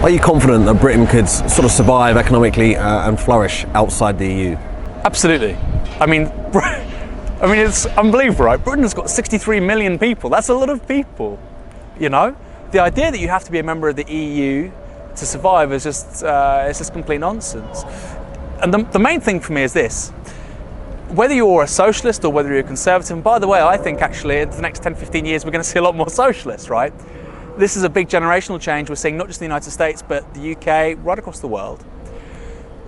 Are you confident that Britain could sort of survive economically and flourish outside the EU? Absolutely. I mean, it's unbelievable, right? Britain has got 63 million people. That's a lot of people, you know? The idea that you have to be a member of the EU to survive is just, it's just complete nonsense. And the main thing for me is this. Whether you're a socialist or whether you're a conservative, and by the way, I think actually in the next 10, 15 years, we're going to see a lot more socialists, right? This is a big generational change we're seeing not just in the United States, but the UK, right across the world.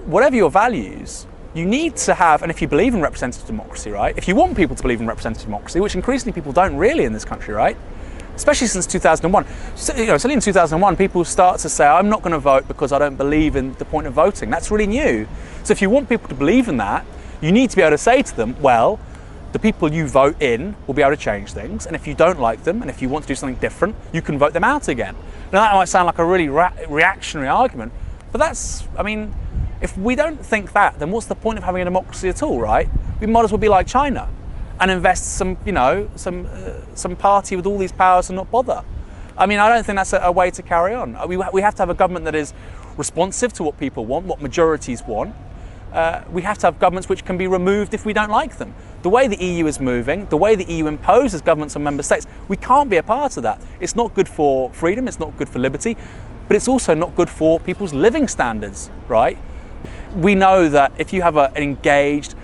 Whatever your values, you need to have, and if you believe in representative democracy, right? If you want people to believe in representative democracy, which increasingly people don't really in this country, right? Especially since 2001. So, certainly in 2001, people start to say, I'm not going to vote because I don't believe in the point of voting. That's really new. So if you want people to believe in that, you need to be able to say to them, well, the people you vote in will be able to change things, and if you don't like them, and if you want to do something different, you can vote them out again. Now that might sound like a really reactionary argument, but that's, I mean, if we don't think that, then what's the point of having a democracy at all, right? We might as well be like China and invest some party with all these powers and not bother. I mean, I don't think that's a way to carry on. We have to have a government that is responsive to what people want, what majorities want. We have to have governments which can be removed if we don't like them. The way the EU is moving, the way the EU imposes governments on member states, we can't be a part of that. It's not good for freedom, it's not good for liberty, but it's also not good for people's living standards, right? We know that if you have an engaged,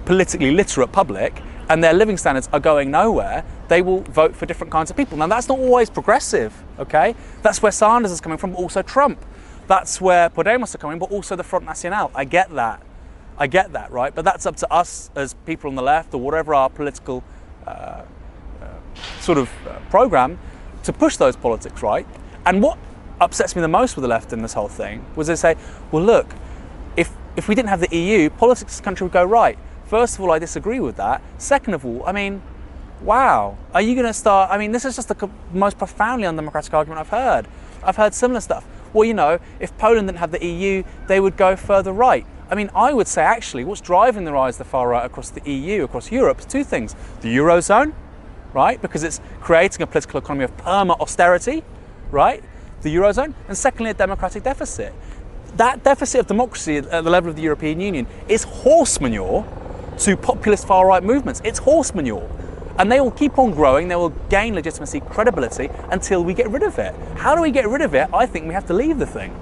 politically literate public and their living standards are going nowhere, they will vote for different kinds of people. Now that's not always progressive, okay? That's where Sanders is coming from, but also Trump. That's where Podemos are coming, but also the Front National. I get that, right? But that's up to us as people on the left or whatever our political program to push those politics, right? And what upsets me the most with the left in this whole thing was they say, well, look, if we didn't have the EU, politics in this country would go right. First of all, I disagree with that. Second of all, I mean, wow, are you going to start? I mean, this is just the most profoundly undemocratic argument I've heard. I've heard similar stuff. Well, you know, if Poland didn't have the EU, they would go further right. I mean, I would say actually what's driving the rise of the far right across the EU, across Europe, is two things. The Eurozone, right, because it's creating a political economy of perma-austerity, right, the Eurozone, and secondly, a democratic deficit. That deficit of democracy at the level of the European Union is horse manure to populist far right movements. It's horse manure. And they will keep on growing, they will gain legitimacy, credibility, until we get rid of it. How do we get rid of it? I think we have to leave the thing.